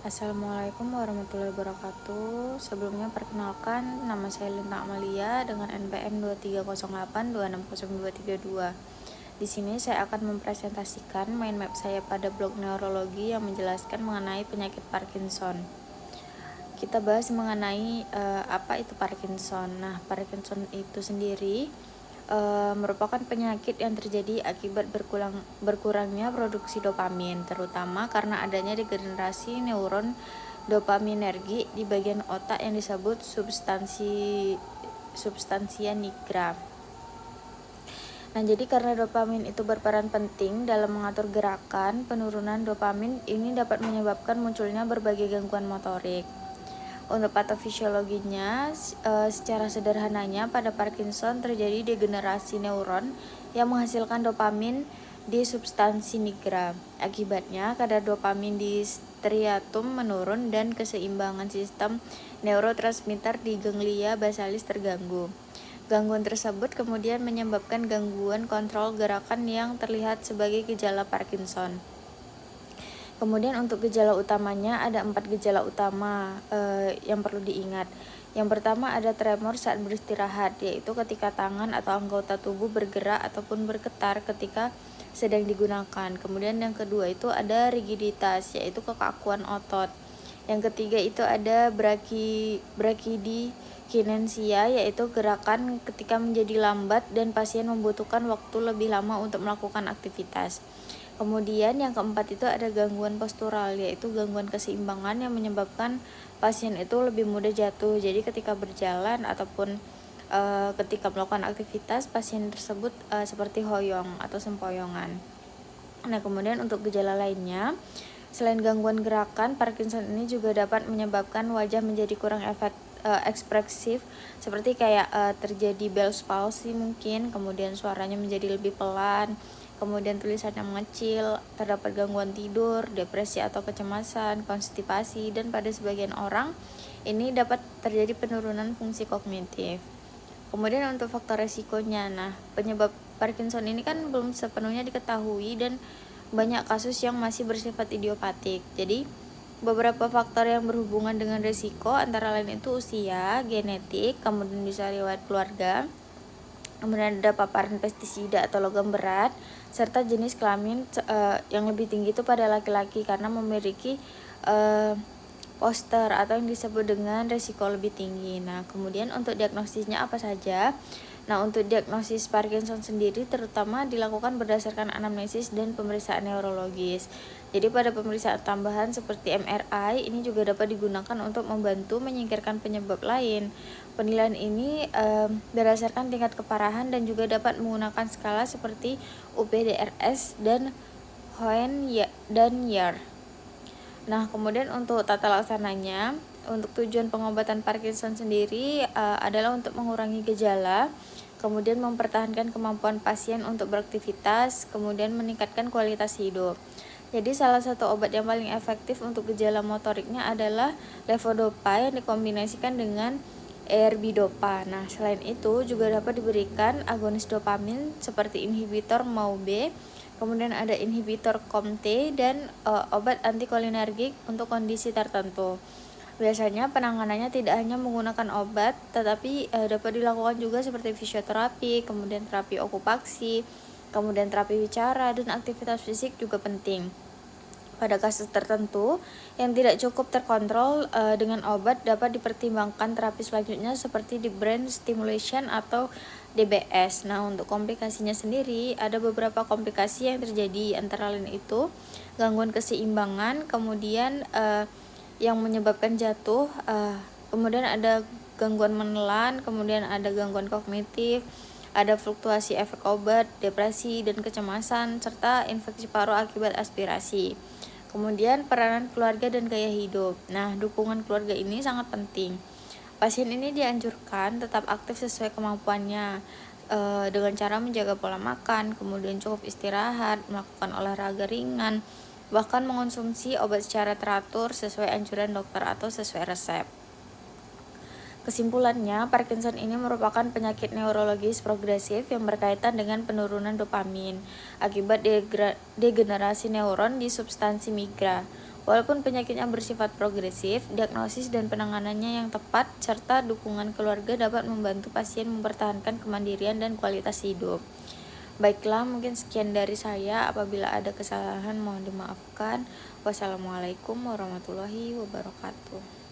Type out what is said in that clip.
Assalamualaikum warahmatullahi wabarakatuh. Sebelumnya perkenalkan, nama saya Lintang Amalia dengan NPM 2308260232. Di sini saya akan mempresentasikan mind map saya pada blog neurologi yang menjelaskan mengenai penyakit Parkinson. Kita bahas mengenai apa itu Parkinson. Nah, Parkinson itu sendiri merupakan penyakit yang terjadi akibat berkurangnya produksi dopamin, terutama karena adanya degenerasi neuron dopaminergi di bagian otak yang disebut substansia nigra. Nah, jadi karena dopamin itu berperan penting dalam mengatur gerakan, penurunan dopamin ini dapat menyebabkan munculnya berbagai gangguan motorik. Untuk patofisiologinya, secara sederhananya pada Parkinson terjadi degenerasi neuron yang menghasilkan dopamin di substansi nigra. Akibatnya, kadar dopamin di striatum menurun dan keseimbangan sistem neurotransmitter di ganglia basalis terganggu. Gangguan tersebut kemudian menyebabkan gangguan kontrol gerakan yang terlihat sebagai gejala Parkinson. Kemudian untuk gejala utamanya ada 4 gejala utama yang perlu diingat. Yang pertama ada tremor saat beristirahat, yaitu ketika tangan atau anggota tubuh bergerak ataupun bergetar ketika sedang digunakan. Kemudian yang kedua itu ada rigiditas, yaitu kekakuan otot. Yang ketiga itu ada brakidikinensia, yaitu gerakan ketika menjadi lambat dan pasien membutuhkan waktu lebih lama untuk melakukan aktivitas. Kemudian yang keempat itu ada gangguan postural, yaitu gangguan keseimbangan yang menyebabkan pasien itu lebih mudah jatuh. Jadi ketika berjalan ataupun ketika melakukan aktivitas, pasien tersebut seperti hoyong atau sempoyongan. Nah, kemudian untuk gejala lainnya, selain gangguan gerakan, Parkinson ini juga dapat menyebabkan wajah menjadi kurang ekspresif, seperti kayak terjadi Bell's palsy mungkin, kemudian suaranya menjadi lebih pelan, kemudian tulisannya mengecil, terdapat gangguan tidur, depresi atau kecemasan, konstipasi, dan pada sebagian orang ini dapat terjadi penurunan fungsi kognitif. Kemudian untuk faktor resikonya, nah penyebab Parkinson ini kan belum sepenuhnya diketahui dan banyak kasus yang masih bersifat idiopatik. Jadi beberapa faktor yang berhubungan dengan resiko antara lain itu usia, genetik, kemudian bisa riwayat keluarga, kemudian ada paparan pestisida atau logam berat, serta jenis kelamin yang lebih tinggi itu pada laki-laki karena memiliki poster atau yang disebut dengan resiko lebih tinggi. Nah, kemudian untuk diagnosisnya apa saja? Nah, untuk diagnosis Parkinson sendiri terutama dilakukan berdasarkan anamnesis dan pemeriksaan neurologis. Jadi pada pemeriksaan tambahan seperti MRI ini juga dapat digunakan untuk membantu menyingkirkan penyebab lain. Penilaian ini berdasarkan tingkat keparahan dan juga dapat menggunakan skala seperti UPDRS dan Hoehn dan Yahr. Nah, kemudian untuk tata laksananya, untuk tujuan pengobatan Parkinson sendiri adalah untuk mengurangi gejala, kemudian mempertahankan kemampuan pasien untuk beraktivitas, kemudian meningkatkan kualitas hidup. Jadi salah satu obat yang paling efektif untuk gejala motoriknya adalah levodopa yang dikombinasikan dengan ARB-dopa. Nah, selain itu juga dapat diberikan agonis dopamin seperti inhibitor MAO-B, kemudian ada inhibitor COMT dan obat antikolinergik untuk kondisi tertentu. Biasanya penanganannya tidak hanya menggunakan obat, tetapi dapat dilakukan juga seperti fisioterapi, kemudian terapi okupaksi, kemudian terapi bicara, dan aktivitas fisik juga penting. Pada kasus tertentu yang tidak cukup terkontrol dengan obat, dapat dipertimbangkan terapi selanjutnya seperti di brain stimulation atau DBS. Nah, untuk komplikasinya sendiri ada beberapa komplikasi yang terjadi, antara lain itu gangguan keseimbangan, kemudian yang menyebabkan jatuh, kemudian ada gangguan menelan, kemudian ada gangguan kognitif, ada fluktuasi efek obat, depresi dan kecemasan, serta infeksi paru akibat aspirasi. Kemudian peranan keluarga dan gaya hidup. Nah, dukungan keluarga ini sangat penting. Pasien ini dianjurkan tetap aktif sesuai kemampuannya dengan cara menjaga pola makan, kemudian cukup istirahat, melakukan olahraga ringan, bahkan mengonsumsi obat secara teratur sesuai anjuran dokter atau sesuai resep. Kesimpulannya, Parkinson ini merupakan penyakit neurologis progresif yang berkaitan dengan penurunan dopamin akibat degenerasi neuron di substansi nigra. Walaupun penyakitnya bersifat progresif, diagnosis dan penanganannya yang tepat serta dukungan keluarga dapat membantu pasien mempertahankan kemandirian dan kualitas hidup. Baiklah, mungkin sekian dari saya. Apabila ada kesalahan mohon dimaafkan. Wassalamualaikum warahmatullahi wabarakatuh.